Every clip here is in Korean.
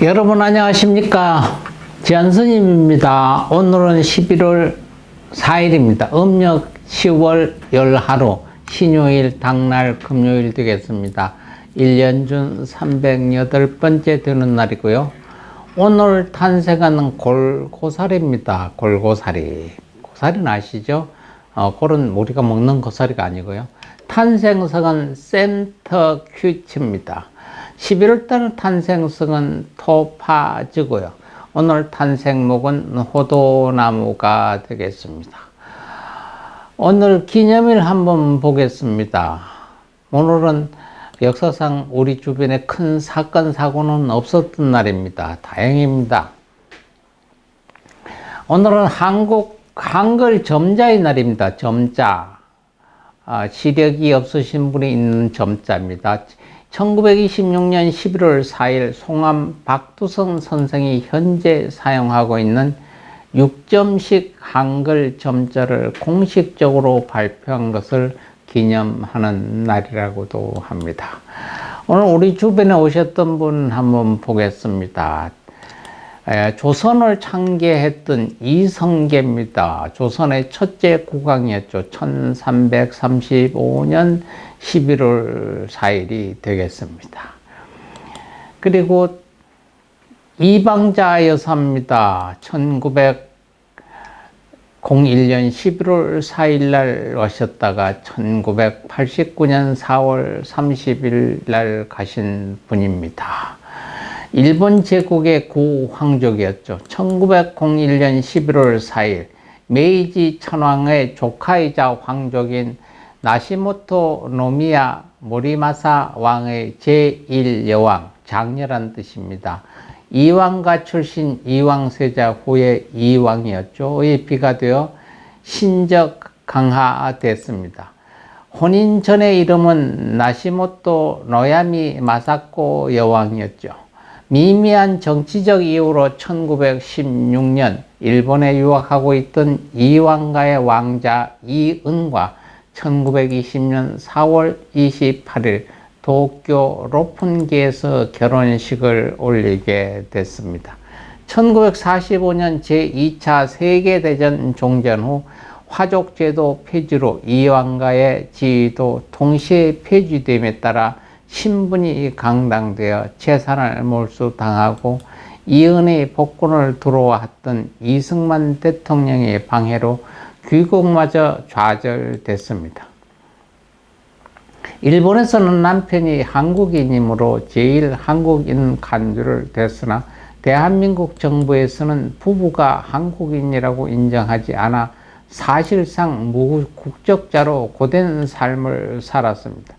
여러분 안녕하십니까? 지한스님입니다. 오늘은 11월 4일입니다. 음력 10월 열하루 신요일 당날 금요일 되겠습니다. 1년 중 308번째 되는 날이고요. 오늘 탄생하는 골고사리입니다. 골고사리. 고사리는 아시죠? 골은 우리가 먹는 고사리가 아니고요. 탄생성은 센터큐츠입니다. 11월달 탄생성은 토파즈고요. 오늘 탄생목은 호도나무가 되겠습니다. 오늘 기념일 한번 보겠습니다. 오늘은 역사상 우리 주변에 큰 사건 사고는 없었던 날입니다. 다행입니다. 오늘은 한글 점자의 날입니다. 점자. 시력이 없으신 분이 있는 점자입니다. 1926년 11월 4일 송암 박두성 선생이 현재 사용하고 있는 6점식 한글 점자를 공식적으로 발표한 것을 기념하는 날이라고도 합니다. 오늘 우리 주변에 오셨던 분 한번 보겠습니다. 조선을 창개했던 이성계입니다. 조선의 첫째 국왕이었죠. 1335년 11월 4일이 되겠습니다. 그리고 이방자 여사입니다. 1901년 11월 4일 날 오셨다가 1989년 4월 30일 날 가신 분입니다. 일본 제국의 구황족이었죠. 1901년 11월 4일 메이지 천황의 조카이자 황족인 나시모토 노미야 모리마사 왕의 제1여왕, 장녀란 뜻입니다. 이왕가 출신 이왕세자 후에 이왕이었죠. 의 비가 되어 신적 강화됐습니다. 혼인 전의 이름은 나시모토 노야미 마사코 여왕이었죠. 미미한 정치적 이유로 1916년 일본에 유학하고 있던 이왕가의 왕자 이은과 1920년 4월 28일 도쿄 로푼기에서 결혼식을 올리게 됐습니다. 1945년 제2차 세계대전 종전 후 화족제도 폐지로 이왕가의 지위도 동시에 폐지됨에 따라 신분이 강당되어 재산을 몰수당하고 이은의 복권을 들어왔던 이승만 대통령의 방해로 귀국마저 좌절됐습니다. 일본에서는 남편이 한국인이므로 제일 한국인 간주를 됐으나 대한민국 정부에서는 부부가 한국인이라고 인정하지 않아 사실상 무국적자로 고된 삶을 살았습니다.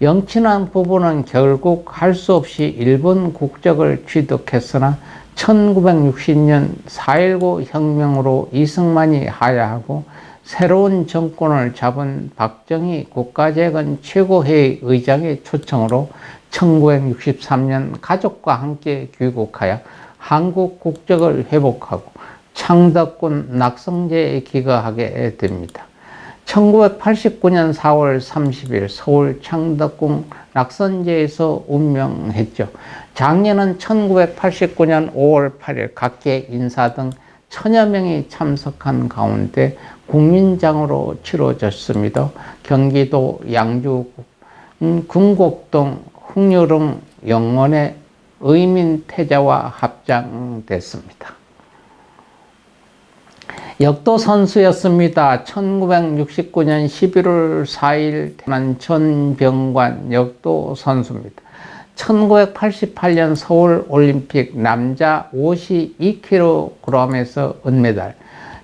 영친한 부부는 결국 할 수 없이 일본 국적을 취득했으나 1960년 4.19 혁명으로 이승만이 하야하고 새로운 정권을 잡은 박정희 국가재건 최고회의 의장의 초청으로 1963년 가족과 함께 귀국하여 한국 국적을 회복하고 창덕군 낙성제에 기거하게 됩니다. 1989년 4월 30일 서울 창덕궁 낙선제에서 운명했죠. 장례는 1989년 5월 8일 각계 인사 등 1000여 명이 참석한 가운데 국민장으로 치러졌습니다. 경기도 양주 금곡동 흥유릉 영원의 의민태자와 합장됐습니다. 역도 선수였습니다. 1969년 11월 4일 태어난 전병관 역도 선수입니다. 1988년 서울 올림픽 남자 52kg에서 은메달,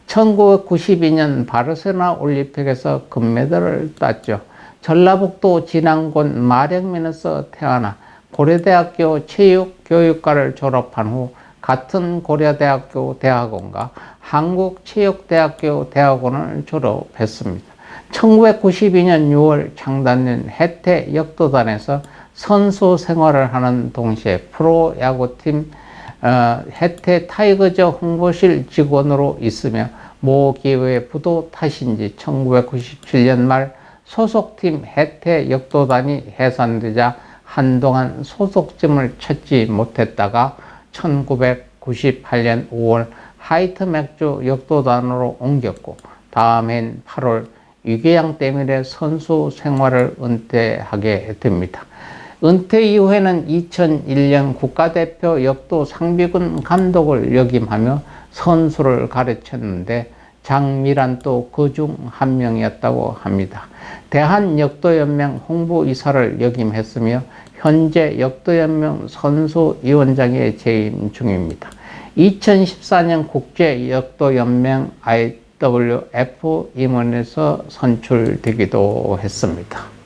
1992년 바르셀로나 올림픽에서 금메달을 땄죠. 전라북도 진안군 마령면에서 태어나 고려대학교 체육교육과를 졸업한 후 같은 고려대학교 대학원과 한국체육대학교 대학원을 졸업했습니다. 1992년 6월 창단된 혜태 역도단에서 선수 생활을 하는 동시에 프로야구팀 혜태 타이거즈 홍보실 직원으로 있으며 모 기회의 부도 탓인지 1997년 말 소속팀 혜태 역도단이 해산되자 한동안 소속점을 찾지 못했다가 1998년 5월 하이트 맥주 역도단으로 옮겼고 다음 해인 8월 위궤양 때문에 선수 생활을 은퇴하게 됩니다. 은퇴 이후에는 2001년 국가대표 역도 상비군 감독을 역임하며 선수를 가르쳤는데 장미란도 그중 한 명이었다고 합니다. 대한역도연맹 홍보이사를 역임했으며 현재 역도연맹 선수위원장에 재임 중입니다. 2014년 국제역도연맹 IWF 임원에서 선출되기도 했습니다.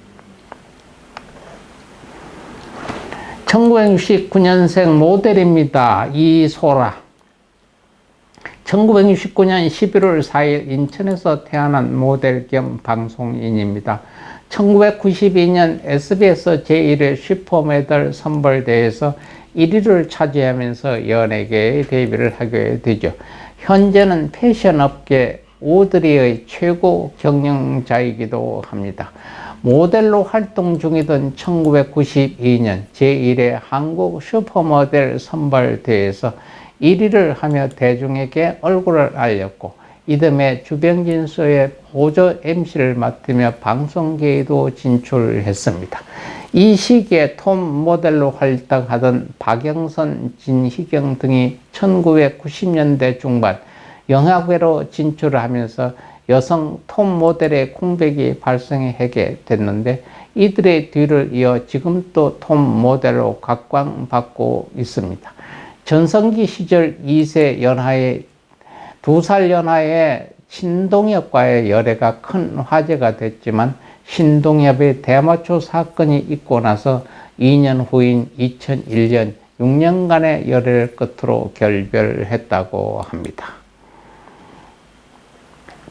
1969년생 모델입니다. 이소라. 1969년 11월 4일 인천에서 태어난 모델 겸 방송인입니다. 1992년 SBS 제1회 슈퍼모델 선발대회에서 1위를 차지하면서 연예계에 데뷔를 하게 되죠. 현재는 패션업계 오드리의 최고 경영자이기도 합니다. 모델로 활동 중이던 1992년 제1회 한국 슈퍼모델 선발대회에서 1위를 하며 대중에게 얼굴을 알렸고 이듬해 주병진 쇼의 보조 MC를 맡으며 방송계에도 진출했습니다. 이 시기에 톱 모델로 활동하던 박영선, 진희경 등이 1990년대 중반 영화계로 진출을 하면서 여성 톱 모델의 공백이 발생하게 됐는데 이들의 뒤를 이어 지금 또 톱 모델로 각광받고 있습니다. 전성기 시절 2세 연하의 2살 연하의 신동엽과의 열애가 큰 화제가 됐지만 신동엽의 대마초 사건이 있고 나서 2년 후인 2001년 6년간의 열애를 끝으로 결별했다고 합니다.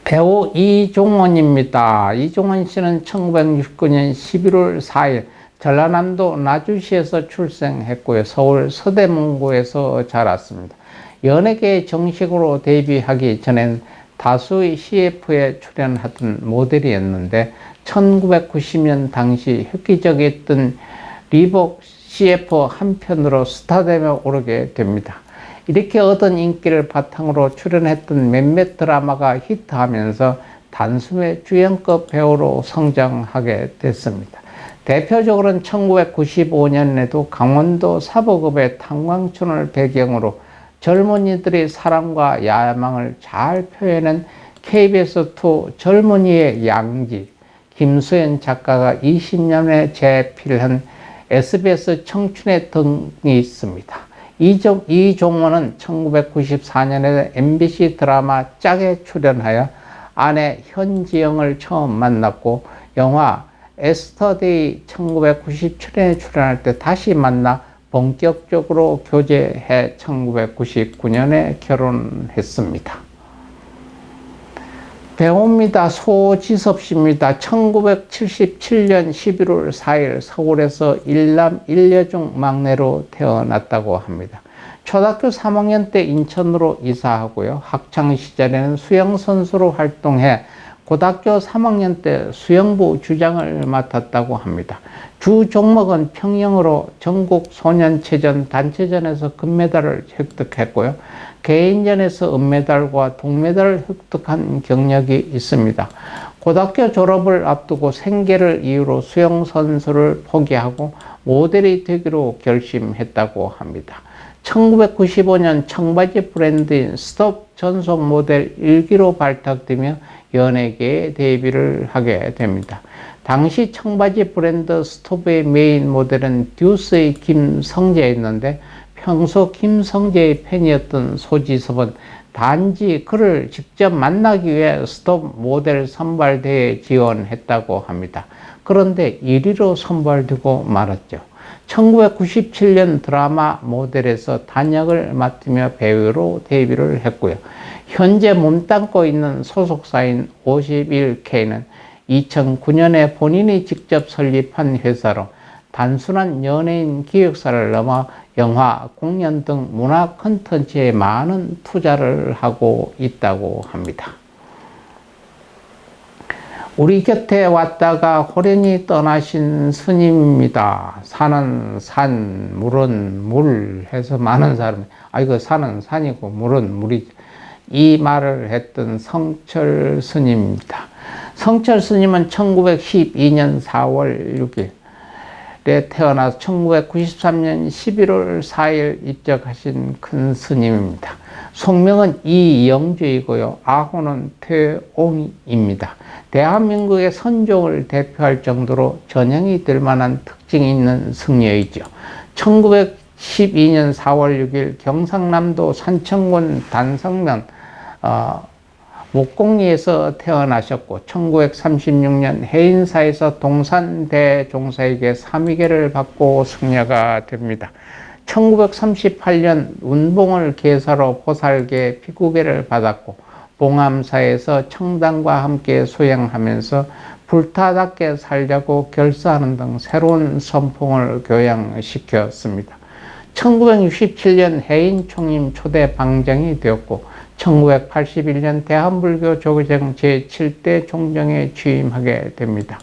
배우 이종원입니다. 이종원 씨는 1969년 11월 4일 전라남도 나주시에서 출생했고요. 서울 서대문구에서 자랐습니다. 연예계에 정식으로 데뷔하기 전엔 다수의 CF에 출연하던 모델이었는데 1990년 당시 획기적이었던 리복 CF 한 편으로 스타덤에 오르게 됩니다. 이렇게 얻은 인기를 바탕으로 출연했던 몇몇 드라마가 히트하면서 단숨에 주연급 배우로 성장하게 됐습니다. 대표적으로는 1995년에도 강원도 사복읍의 탄광촌을 배경으로 젊은이들의 사랑과 야망을 잘 표현한 KBS2 젊은이의 양지, 김수현 작가가 20년에 재필한 SBS 청춘의 등이 있습니다. 이종원은 1994년에 MBC 드라마 짝에 출연하여 아내 현지영을 처음 만났고 영화 에스터데이 1997년에 출연할 때 다시 만나 본격적으로 교제해 1999년에 결혼했습니다. 배우입니다. 소지섭 씨입니다. 1977년 11월 4일 서울에서 일남 일녀 중 막내로 태어났다고 합니다. 초등학교 3학년 때 인천으로 이사하고요. 학창시절에는 수영선수로 활동해 고등학교 3학년 때 수영부 주장을 맡았다고 합니다. 주 종목은 평영으로 전국 소년체전 단체전에서 금메달을 획득했고요. 개인전에서 은메달과 동메달을 획득한 경력이 있습니다. 고등학교 졸업을 앞두고 생계를 이유로 수영선수를 포기하고 모델이 되기로 결심했다고 합니다. 1995년 청바지 브랜드인 스톱 전속 모델 1기로 발탁되며 연예계에 데뷔를 하게 됩니다. 당시 청바지 브랜드 스톱의 메인 모델은 듀스의 김성재였는데 평소 김성재의 팬이었던 소지섭은 단지 그를 직접 만나기 위해 스톱 모델 선발대회에 지원했다고 합니다. 그런데 1위로 선발되고 말았죠. 1997년 드라마 모델에서 단역을 맡으며 배우로 데뷔를 했고요. 현재 몸담고 있는 소속사인 51K는 2009년에 본인이 직접 설립한 회사로 단순한 연예인 기획사를 넘어 영화, 공연 등 문화 콘텐츠에 많은 투자를 하고 있다고 합니다. 우리 곁에 왔다가 호련히 떠나신 스님입니다. 산은 산, 물은 물 해서 많은 사람이 이거 산은 산이고 물은 물이 이 말을 했던 성철 스님입니다. 성철 스님은 1912년 4월 6일에 태어나서 1993년 11월 4일 입적하신 큰 스님입니다. 속명은 이영주이고요. 아호는 퇴옹입니다. 대한민국의 선종을 대표할 정도로 전형이 될 만한 특징이 있는 승려이죠. 1912년 4월 6일 경상남도 산청군 단성면 목공리에서 태어나셨고 1936년 해인사에서 동산대종사에게 삼위계를 받고 승려가 됩니다. 1938년 운봉을 계사로 보살계 피구계를 받았고 봉암사에서 청당과 함께 수행하면서 불타답게 살자고 결사하는 등 새로운 선풍을 교양시켰습니다. 1967년 해인 총림 초대 방장이 되었고 1981년 대한불교 조계종 제7대 종정에 취임하게 됩니다.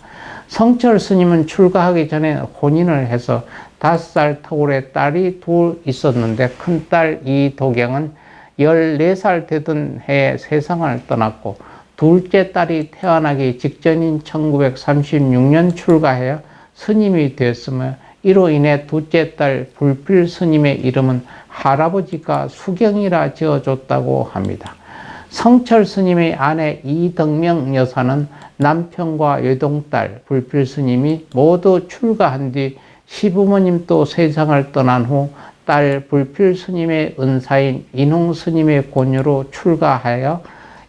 성철 스님은 출가하기 전에 혼인을 해서 5살 터울에 딸이 둘 있었는데 큰딸 이도경은 14살 되던 해에 세상을 떠났고 둘째 딸이 태어나기 직전인 1936년 출가하여 스님이 되었으며 이로 인해 둘째 딸 불필 스님의 이름은 할아버지가 수경이라 지어줬다고 합니다. 성철 스님의 아내 이덕명 여사는 남편과 외동딸 불필 스님이 모두 출가한 뒤 시부모님도 세상을 떠난 후 딸 불필 스님의 은사인 인홍 스님의 권유로 출가하여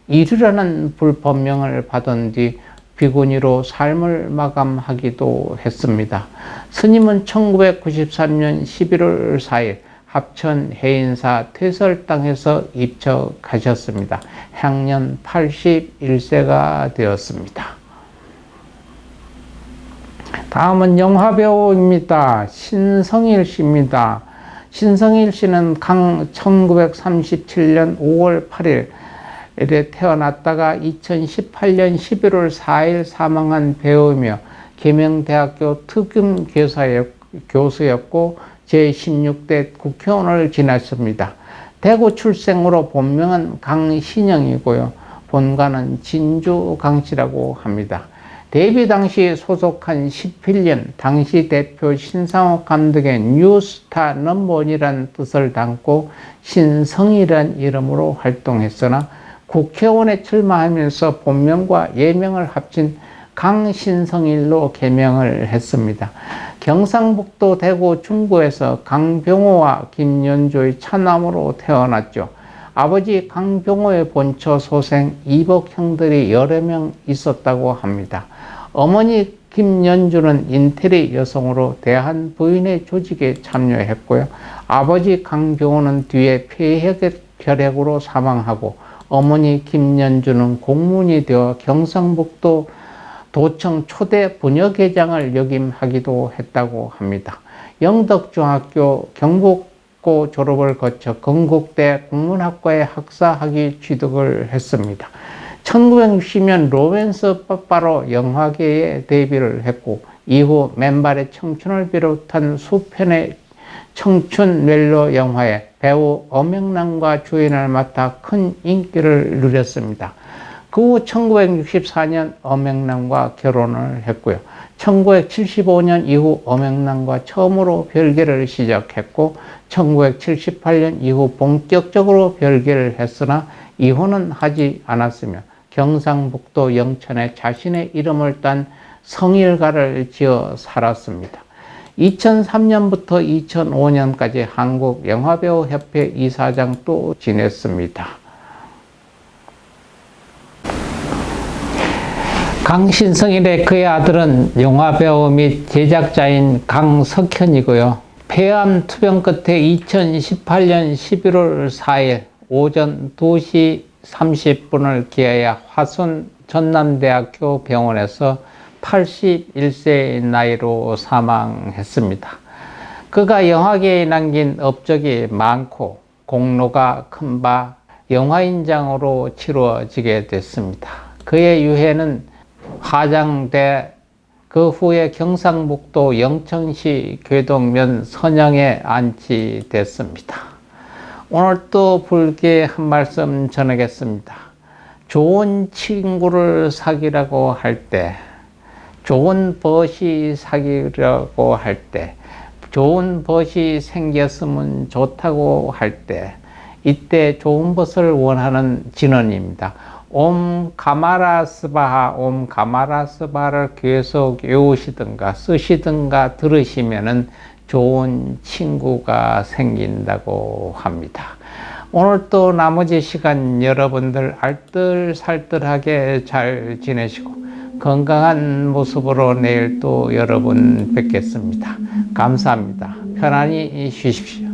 이르라는 불법명을 받은 뒤 비구니로 삶을 마감하기도 했습니다. 스님은 1993년 11월 4일 합천 해인사 퇴설당에서 입척하셨습니다. 향년 81세가 되었습니다. 다음은 영화배우입니다. 신성일 씨입니다. 신성일 씨는 1937년 5월 8일에 태어났다가 2018년 11월 4일 사망한 배우이며 계명대학교 특임 교수였고 제16대 국회의원을 지냈습니다. 대구 출생으로 본명은 강신영이고요. 본가는 진주 강씨라고 합니다. 데뷔 당시 소속한 11년 당시 대표 신상옥 감독의 뉴스타 넘버원이라는 뜻을 담고 신성이라는 이름으로 활동했으나 국회의원에 출마하면서 본명과 예명을 합친 강신성일로 개명을 했습니다. 경상북도 대구 중구에서 강병호와 김연조의 차남으로 태어났죠. 아버지 강병호의 본처 소생 이복 형들이 여러 명 있었다고 합니다. 어머니 김연주는 인테리 여성으로 대한부인의 조직에 참여했고요. 아버지 강병호는 뒤에 폐혈액으로 사망하고 어머니 김연주는 공무원이 되어 경상북도 도청 초대 부녀회장을 역임하기도 했다고 합니다. 영덕중학교 경북고 졸업을 거쳐 건국대 국문학과에 학사학위 취득을 했습니다. 1960년 로맨스 빠빠로 영화계에 데뷔를 했고 이후 맨발의 청춘을 비롯한 수편의 청춘 멜로 영화에 배우 엄영란과 주연을 맡아 큰 인기를 누렸습니다. 그 후 1964년 엄영란과 결혼을 했고요. 1975년 이후 엄영란과 처음으로 별개를 시작했고 1978년 이후 본격적으로 별개를 했으나 이혼은 하지 않았으며 경상북도 영천에 자신의 이름을 딴 성일가를 지어 살았습니다. 2003년부터 2005년까지 한국영화배우협회 이사장도 지냈습니다. 강신성일의 그의 아들은 영화배우 및 제작자인 강석현이고요. 폐암 투병 끝에 2018년 11월 4일 오전 2시 30분을 기하여 화순 전남대학교 병원에서 81세의 나이로 사망했습니다. 그가 영화계에 남긴 업적이 많고 공로가 큰 바 영화인장으로 치루어지게 됐습니다. 그의 유해는 하장돼 그 후에 경상북도 영천시 괴동면 선영에 안치됐습니다. 오늘 또 불교의 한 말씀 전하겠습니다. 좋은 친구를 사귀라고 할 때, 좋은 벗이 사귀라고 할 때, 좋은 벗이 생겼으면 좋다고 할 때, 이때 좋은 벗을 원하는 진언입니다. 옴 가마라스바하, 옴 가마라스바를 계속 외우시든가 쓰시든가 들으시면은 좋은 친구가 생긴다고 합니다. 오늘 또 나머지 시간 여러분들 알뜰살뜰하게 잘 지내시고 건강한 모습으로 내일 또 여러분 뵙겠습니다. 감사합니다. 편안히 쉬십시오.